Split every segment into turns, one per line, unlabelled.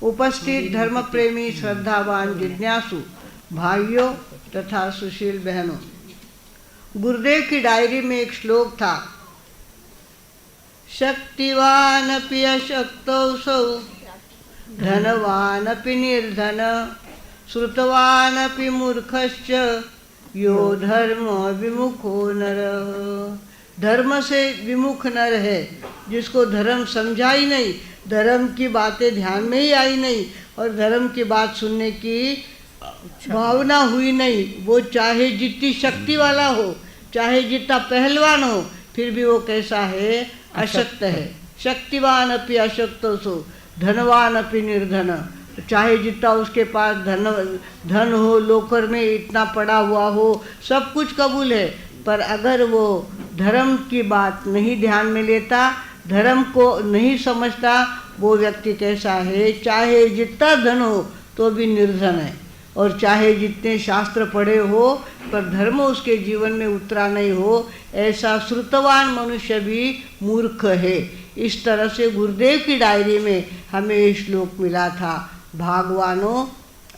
उपस्थित धर्म प्रेमी श्रद्धावान जिज्ञासु भाइयों तथा सुशील बहनों, गुरुदेव की डायरी में एक श्लोक था, शक्तिवानपि अशक्तोऽसौ धनवानपि निर्धन श्रुतवानपि मूर्खश्च यो धर्म विमुखो नर। धर्म से विमुख नर है जिसको धर्म समझा ही नहीं, धर्म की बातें ध्यान में ही आई नहीं और धर्म की बात सुनने की भावना हुई नहीं। वो चाहे जितनी शक्ति वाला हो, चाहे जितना पहलवान हो, फिर भी वो कैसा है? अशक्त है। शक्तिवान अपि अशक्तोऽसौ धनवान अपि निर्धन। चाहे जितना उसके पास धन हो, लोकर में इतना पड़ा हुआ हो, सब कुछ कबूल है, पर अगर वो धर्म की बात नहीं ध्यान में लेता, धर्म को नहीं समझता, वो व्यक्ति कैसा है? चाहे जितना धन हो तो भी निर्धन है, और चाहे जितने शास्त्र पढ़े हो पर धर्म उसके जीवन में उतरा नहीं हो, ऐसा श्रुतवान मनुष्य भी मूर्ख है। इस तरह से गुरुदेव की डायरी में हमें ये श्लोक मिला था। भागवानों,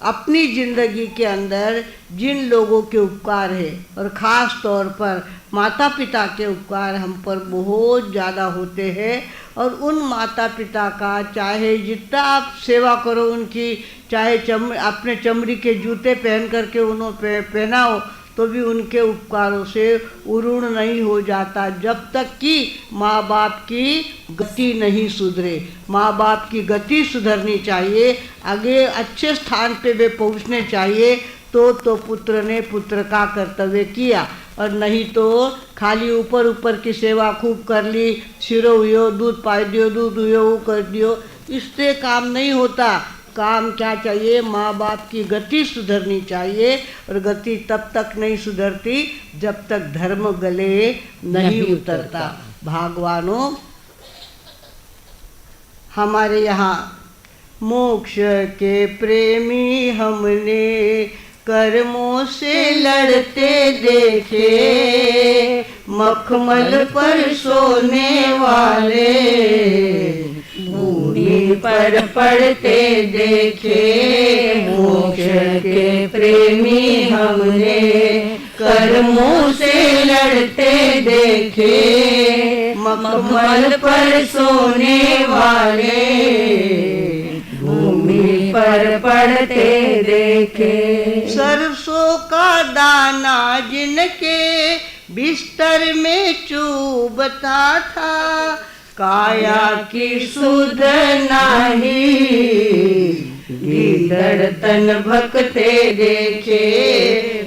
अपनी जिंदगी के अंदर जिन लोगों के उपकार है और ख़ास तौर पर माता पिता के उपकार हम पर बहुत ज़्यादा होते हैं, और उन माता पिता का चाहे जितना आप सेवा करो उनकी, चाहे अपने चमड़ी के जूते पहन करके उन्होंने पहनाओ, तो भी उनके उपकारों से उऋण नहीं हो जाता, जब तक कि माँ बाप की गति नहीं सुधरे। माँ बाप की गति सुधरनी चाहिए, आगे अच्छे स्थान पे वे पहुँचने चाहिए, तो पुत्र ने पुत्र का कर्तव्य किया, और नहीं तो खाली ऊपर ऊपर की सेवा खूब कर ली, सिरो हुयो, दूध पाई दियो, दूध हुयो, वो कर दियो, इससे काम नहीं होता। काम क्या चाहिए? माँ बाप की गति सुधरनी चाहिए, और गति तब तक नहीं सुधरती जब तक धर्म गले नहीं उतरता। भागवानों, हमारे यहाँ मोक्ष के प्रेमी हमने कर्मों से लड़ते देखे, मखमल पर सोने वाले भूमि पर पड़ते देखे। मोक्ष के प्रेमी हमने कर्मों से लड़ते देखे, मखमल पर सोने वाले भूमि पर पड़ते देखे। सरसों का दाना जिनके बिस्तर में चुभता था, काया की सुध नाही गीदड़ तन भकते देखे।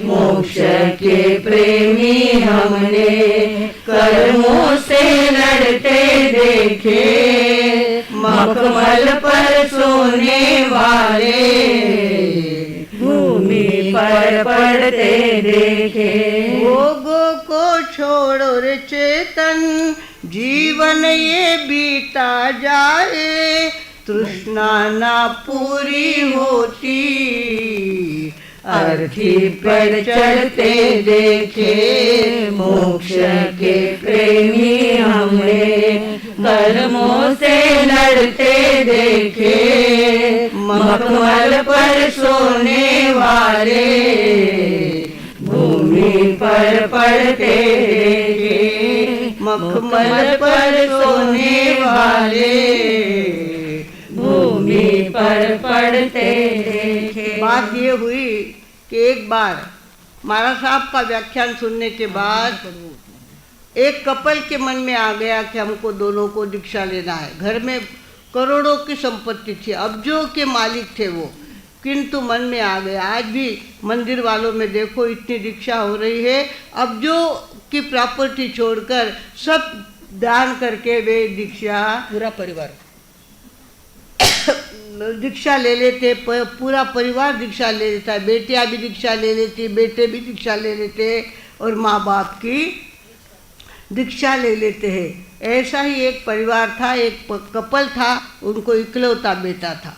मोक्ष के प्रेमी हमने कर्मों से लड़ते देखे, मखमल पर सोने वाले भूमि पर पड़ते देखे। भोगों को छोड़ो रे चेतन, जीवन ये बीता जाए, तृष्णा ना पूरी होती, अर्थी पर चढ़ते देखे। मोक्ष के प्रेमी हमने कर्मों से लड़ते देखे, मखमल पर सोने वाले भूमि पर पड़ते देखे। मखमल पर सोने वाले भूमि पर पड़ते देखे। बात ये हुई कि एक बार महाराज साहब का व्याख्यान सुनने के बाद एक कपल के मन में आ गया कि हमको दोनों को दीक्षा लेना है। घर में करोड़ों की संपत्ति थी, अब्जों के मालिक थे वो, किंतु मन में आ गया। आज भी मंदिर वालों में देखो इतनी दीक्षा हो रही है, अब्जों की प्रॉपर्टी छोड़कर सब दान करके वे दीक्षा,
पूरा परिवार
दीक्षा ले लेते, पूरा परिवार दीक्षा ले लेता है, बेटियां भी दीक्षा ले लेती, बेटे भी दीक्षा ले लेते, और माँ बाप की दीक्षा ले लेते हैं। ऐसा ही एक परिवार था, एक कपल था, उनको इकलौता बेटा था।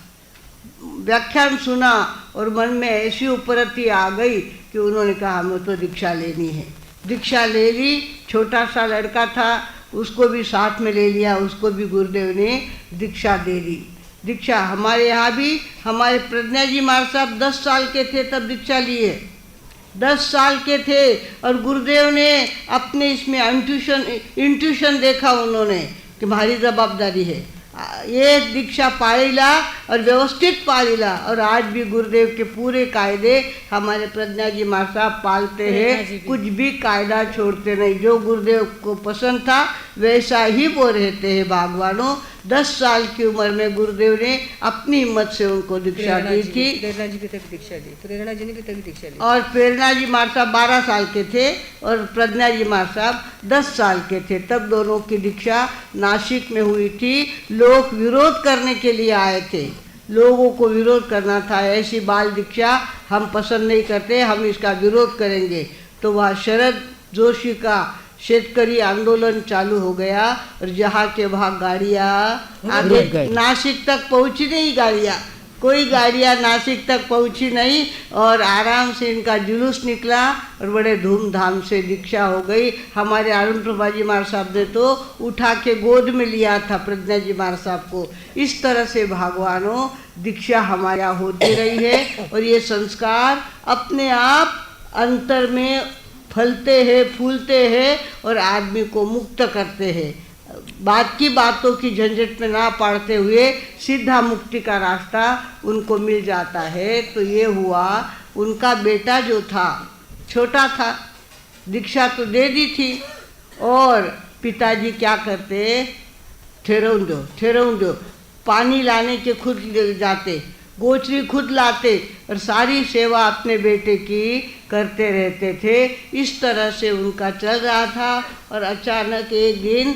व्याख्यान सुना और मन में ऐसी उपरति आ गई कि उन्होंने कहा हमें तो दीक्षा लेनी है। दीक्षा ले ली। छोटा सा लड़का था, उसको भी साथ में ले लिया, उसको भी गुरुदेव ने दीक्षा दे दी। दीक्षा। हमारे यहाँ भी हमारे प्रज्ञा जी महाराज साहब 10 साल के थे तब दीक्षा लिए, 10 साल के थे, और गुरुदेव ने अपने इसमें इंट्यूशन देखा उन्होंने कि हमारी जवाबदारी है ये दीक्षा पाळीला और व्यवस्थित पाळीला। और आज भी गुरुदेव के पूरे कायदे हमारे प्रज्ञा जी महाराज साहब पालते हैं, कुछ भी कायदा छोड़ते नहीं। जो गुरुदेव को पसंद था वैसा ही वो रहते हैं भगवानों। 10 साल की उम्र में गुरुदेव ने अपनी हिम्मत से उनको दीक्षा दी थी।
प्रेरणा जी की तभी दीक्षा ली, प्रेरणा जी ने भी तभी दीक्षा ली।
और प्रेरणा जी महाराज साहब 12 साल के थे और प्रज्ञा जी महाराज साहब 10 साल के थे, तब दोनों की दीक्षा नासिक में हुई थी। लोग विरोध करने के लिए आए थे, लोगों को विरोध करना था, ऐसी बाल दीक्षा हम पसंद नहीं करते, हम इसका विरोध करेंगे। तो वह शरद जोशी का शेतकरी आंदोलन चालू हो गया और जहाँ के वहाँ गाड़ियाँ आगे नासिक तक पहुँची नहीं, कोई गाड़ियाँ नासिक तक पहुँची नहीं, और आराम से इनका जुलूस निकला और बड़े धूमधाम से दीक्षा हो गई। हमारे अरुण प्रभा जी महाराज साहब ने तो उठा के गोद में लिया था प्रज्ञा जी महाराज साहब को। इस तरह से भगवानों दीक्षा हमारे यहाँ होती रही है, और ये संस्कार अपने आप अंतर में फलते हैं, फूलते हैं और आदमी को मुक्त करते हैं। बात की बातों की झंझट में ना पड़ते हुए सीधा मुक्ति का रास्ता उनको मिल जाता है। तो ये हुआ, उनका बेटा जो था छोटा था, दीक्षा तो दे दी थी, और पिताजी क्या करते, ठहराऊं दो, पानी लाने के खुद जाते, गोचरी खुद लाते और सारी सेवा अपने बेटे की करते रहते थे। इस तरह से उनका चल रहा था। और अचानक एक दिन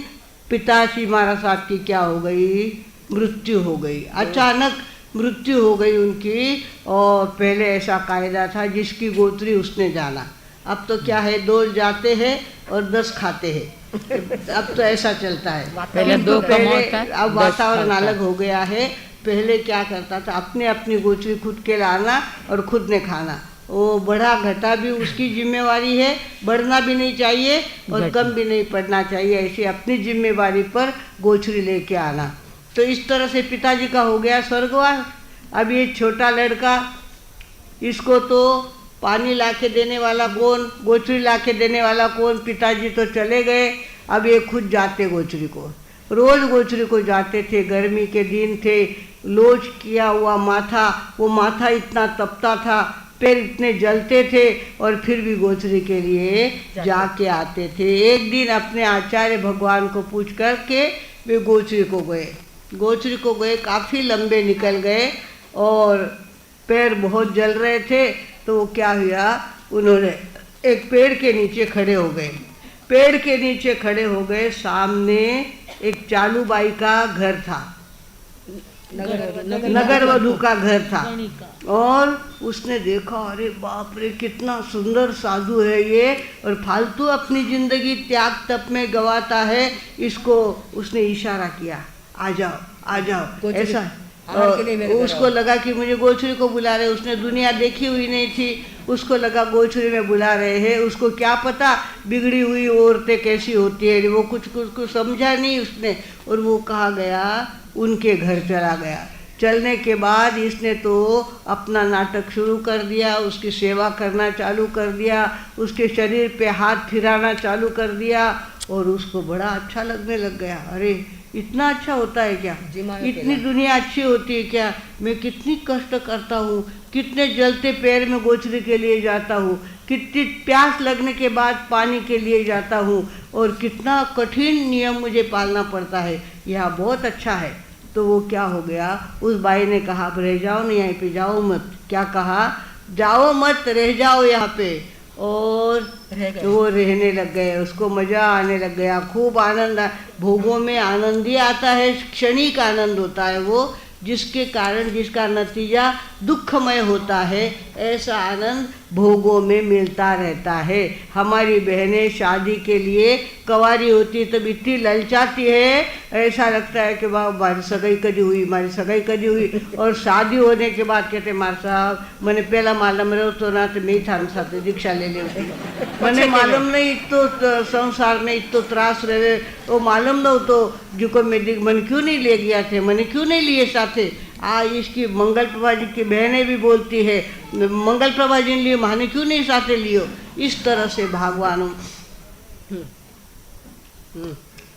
पिताजी महाराज साहब की क्या हो गई, मृत्यु हो गई। अचानक मृत्यु हो गई उनकी, और पहले ऐसा कायदा था जिसकी गोचरी उसने जाना। अब तो क्या है, 2 जाते हैं और 10 खाते हैं। अब तो ऐसा चलता है, अब वातावरण अलग हो गया है। पहले क्या करता था, अपने अपनी गोचरी खुद के लाना और खुद ने खाना। वो बढ़ा घटा भी उसकी जिम्मेवारी है, बढ़ना भी नहीं चाहिए और कम भी नहीं पड़ना चाहिए, ऐसे अपनी जिम्मेवारी पर गोचरी लेके आना। तो इस तरह से पिताजी का हो गया स्वर्गवास। अब ये छोटा लड़का, इसको तो पानी लाके देने वाला कौन, गोचरी लाके देने वाला कौन, पिताजी तो चले गए। अब ये खुद जाते गोचरी को, रोज गोचरी को जाते थे। गर्मी के दिन थे, लोच किया हुआ माथा, वो माथा इतना तपता था, पैर इतने जलते थे, और फिर भी गोचरी के लिए जाके आते थे। एक दिन अपने आचार्य भगवान को पूछ कर के वे गोचरी को गए, काफ़ी लंबे निकल गए और पैर बहुत जल रहे थे। तो वो क्या हुआ, उन्होंने एक पेड़ के नीचे खड़े हो गए। पेड़ के नीचे खड़े हो गए, सामने एक चालूबाई का घर था, नगर वधु का घर था। और उसने देखा, अरे बाप रे कितना सुंदर साधु है ये, और फालतू अपनी जिंदगी त्याग तप में गवाता है, इसको उसने इशारा किया, आ जाओ ऐसा। उसको लगा कि मुझे गोचरी को बुला रहे, उसने दुनिया देखी हुई नहीं थी, उसको लगा गोचरी में बुला रहे हैं। उसको क्या पता बिगड़ी हुई औरतें कैसी होती है, वो कुछ समझा नहीं उसने, और वो कहाँ गया, उनके घर चला गया। चलने के बाद इसने तो अपना नाटक शुरू कर दिया, उसकी सेवा करना चालू कर दिया, उसके शरीर पे हाथ फिराना चालू कर दिया, और उसको बड़ा अच्छा लगने लग गया। अरे इतना अच्छा होता है क्या, इतनी दुनिया अच्छी होती है क्या, मैं कितनी कष्ट करता हूँ, कितने जलते पैर में गोचरी के लिए जाता हूँ, कितनी प्यास लगने के बाद पानी के लिए जाता हूँ, और कितना कठिन नियम मुझे पालना पड़ता है, यह बहुत अच्छा है। तो वो क्या हो गया, उस बाई ने कहा अब रह जाओ नहीं, यहाँ पे जाओ मत। क्या कहा, जाओ मत, रह जाओ यहाँ पे। और वो रहने लग गए, उसको मज़ा आने लग गया, खूब आनंद। भोगों में आनंद ही आता है, क्षणिक आनंद होता है वो, जिसके कारण जिसका नतीजा दुखमय होता है। ऐसा आनंद भोगों में मिलता रहता है। हमारी बहनें शादी के लिए कवारी होती तब इतनी ललचाती है, ऐसा लगता है कि वाह हमारी सगाई कदी हुई, हमारी सगाई कदी हुई। और शादी होने के बाद कहते मार साहब मैंने पहला मालूम रहो तो ना तो मैं थाने साथ दीक्षा ले ली होती, मैंने मालूम नहीं इतो संसार में इतो त्रास रहे वो मालूम न हो तो जो मैंने क्यों नहीं ले गया थे, मैंने क्यों नहीं लिए साथे। इसकी मंगल प्रभा जी की बहनें भी बोलती है मंगल प्रभा जी ने लिए माने क्यों नहीं साथे लियो। इस तरह से भगवान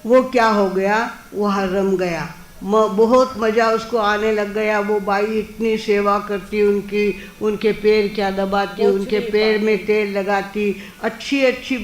वो क्या हो गया, वह रम गया, बहुत मज़ा उसको आने लग गया। वो बाई इतनी सेवा करती उनकी, उनके पैर क्या दबाती, उनके पैर में तेल लगाती, अच्छी अच्छी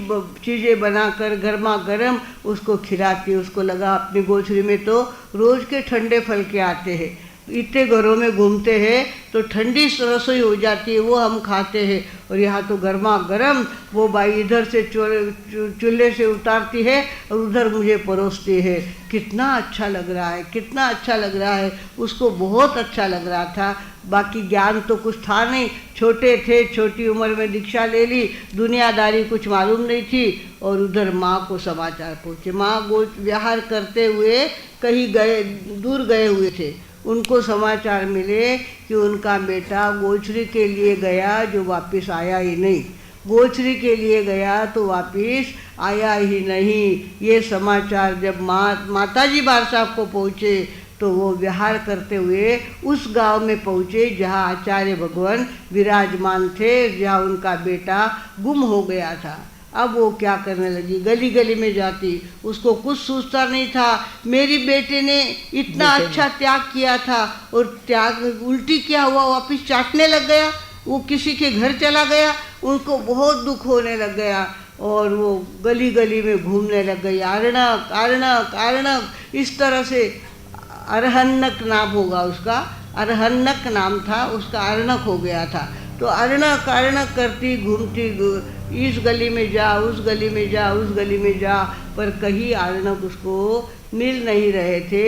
चीज़ें बनाकर गर्मा गर्म उसको खिलाती। उसको लगा अपनी गोचरी में तो रोज़ के ठंडे फल के आते हैं, इतने घरों में घूमते हैं तो ठंडी रसोई हो जाती है वो हम खाते हैं, और यहाँ तो गर्मा गर्म वो बाई इधर से चूल्हे से उतारती है और उधर मुझे परोसती है। कितना अच्छा लग रहा है, कितना अच्छा लग रहा है। उसको बहुत अच्छा लग रहा था। बाकी ज्ञान तो कुछ था नहीं, छोटे थे, छोटी उम्र में दीक्षा ले ली, दुनियादारी कुछ मालूम नहीं थी। और उधर माँ को समाचार पहुँचे। माँ विहार करते हुए कहीं गए, दूर गए हुए थे। उनको समाचार मिले कि उनका बेटा गोचरी के लिए गया जो वापस आया ही नहीं, गोचरी के लिए गया तो वापस आया ही नहीं। ये समाचार जब माताजी बार साहब को पहुँचे तो वो विहार करते हुए उस गांव में पहुँचे जहाँ आचार्य भगवान विराजमान थे, जहाँ उनका बेटा गुम हो गया था। अब वो क्या करने लगी, गली गली में जाती, उसको कुछ सोचता नहीं था। मेरी बेटे ने इतना अच्छा त्याग किया था और त्याग उल्टी क्या हुआ, वापस चाटने लग गया, वो किसी के घर चला गया, उनको बहुत दुख होने लग गया और वो गली गली में घूमने लग गई। आरणक आरणक आरणक, इस तरह से अरहन्नक नाम होगा उसका, अरहन्नक नाम था उसका, अरणक हो गया था। तो अरणक अरणक करती घूमती, इस गली में जा, उस गली में जा, उस गली में जा, पर कहीं अरणक उसको मिल नहीं रहे थे।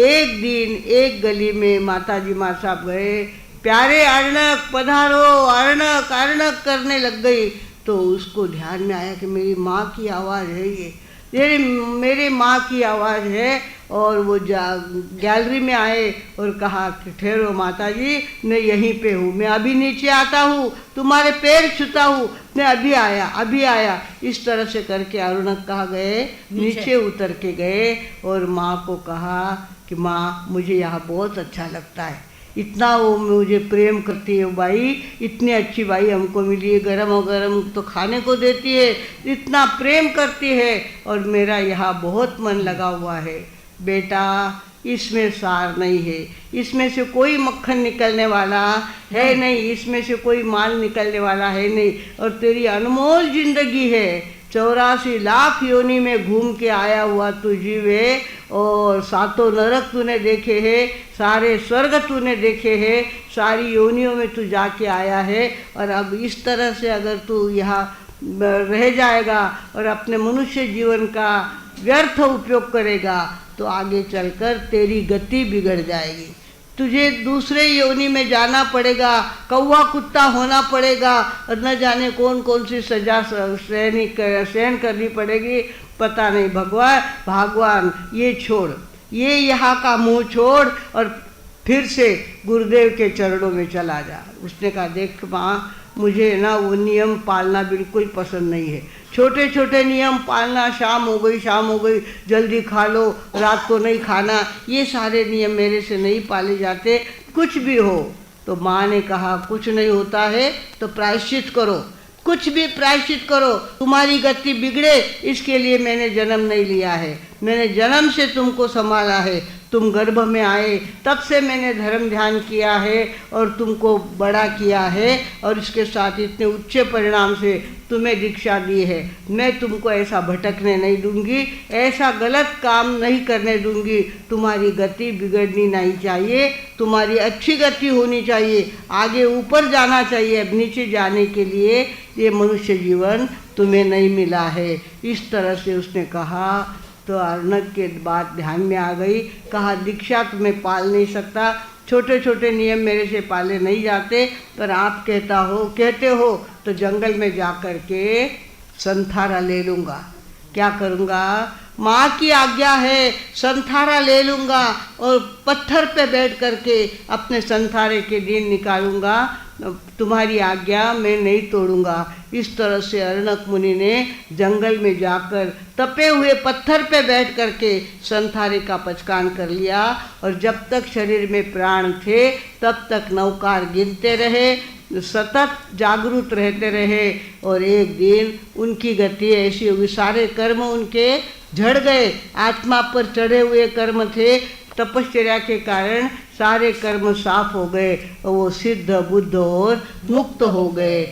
एक दिन एक गली में माताजी माँ साहब गए, प्यारे अरणक पधारो, अरणक अरणक करने लग गई। तो उसको ध्यान में आया कि मेरी माँ की आवाज़ है ये, मेरे माँ की आवाज़ है। और वो गैलरी में आए और कहा कि ठहरो माताजी, मैं यहीं पे हूँ, मैं अभी नीचे आता हूँ, तुम्हारे पैर छूता हूँ, मैं अभी आया अभी आया। इस तरह से करके अरुणक कहाँ गए, नीचे उतर के गए और माँ को कहा कि माँ मुझे यहाँ बहुत अच्छा लगता है, इतना वो मुझे प्रेम करती है बाई, इतनी अच्छी बाई हमको मिली है, गरम गरम तो खाने को देती है, इतना प्रेम करती है और मेरा यहाँ बहुत मन लगा हुआ है। बेटा इसमें सार नहीं है, इसमें से कोई मक्खन निकलने वाला है नहीं, इसमें से कोई माल निकलने वाला है नहीं, और तेरी अनमोल जिंदगी है। 84 लाख योनि में घूम के आया हुआ तू जीव है, और 7 नरक तूने देखे हैं, सारे स्वर्ग तूने देखे हैं, सारी योनियों में तू जाके आया है। और अब इस तरह से अगर तू यहाँ रह जाएगा और अपने मनुष्य जीवन का व्यर्थ उपयोग करेगा तो आगे चलकर तेरी गति बिगड़ जाएगी, तुझे दूसरे योनि में जाना पड़ेगा, कौवा कुत्ता होना पड़ेगा, और न जाने कौन कौन सी सजा सहन करनी पड़ेगी, पता नहीं। भगवान ये छोड़, ये यहाँ का मुंह छोड़ और फिर से गुरुदेव के चरणों में चला जा। उसने कहा देख माँ, मुझे ना वो नियम पालना बिल्कुल पसंद नहीं है, छोटे छोटे नियम पालना, शाम हो गई जल्दी खा लो, रात को नहीं खाना, ये सारे नियम मेरे से नहीं पाले जाते, कुछ भी हो। तो माँ ने कहा कुछ नहीं होता है तो प्रायश्चित करो, कुछ भी प्रायश्चित करो, तुम्हारी गति बिगड़े इसके लिए मैंने जन्म नहीं लिया है, मैंने जन्म से तुमको संभाला है, तुम गर्भ में आए तब से मैंने धर्म ध्यान किया है और तुमको बड़ा किया है, और इसके साथ इतने उच्च परिणाम से तुम्हें दीक्षा दी है। मैं तुमको ऐसा भटकने नहीं दूंगी, ऐसा गलत काम नहीं करने दूंगी, तुम्हारी गति बिगड़नी नहीं चाहिए, तुम्हारी अच्छी गति होनी चाहिए, आगे ऊपर जाना चाहिए, अब नीचे जाने के लिए ये मनुष्य जीवन तुम्हें नहीं मिला है। इस तरह से उसने कहा तो अर्णक के बात ध्यान में आ गई। कहा दीक्षा तो मैं पाल नहीं सकता, छोटे छोटे नियम मेरे से पाले नहीं जाते, पर आप कहते हो तो जंगल में जा कर के संथारा ले लूँगा। क्या करूँगा? माँ की आज्ञा है, संथारा ले लूँगा और पत्थर पे बैठ करके अपने संथारे के दिन निकालूंगा, तुम्हारी आज्ञा मैं नहीं तोड़ूंगा। इस तरह से अर्णक मुनि ने जंगल में जाकर तपे हुए पत्थर पे बैठ करके संथारे का पचकान कर लिया, और जब तक शरीर में प्राण थे तब तक नौकार गिनते रहे, सतत जागरूक रहते रहे। और एक दिन उनकी गति ऐसी हुई, सारे कर्म उनके झड़ गए, आत्मा पर चढ़े हुए कर्म थे, तपश्चर्या के कारण सारे कर्म साफ हो गए और वो सिद्ध बुद्ध और मुक्त हो गए।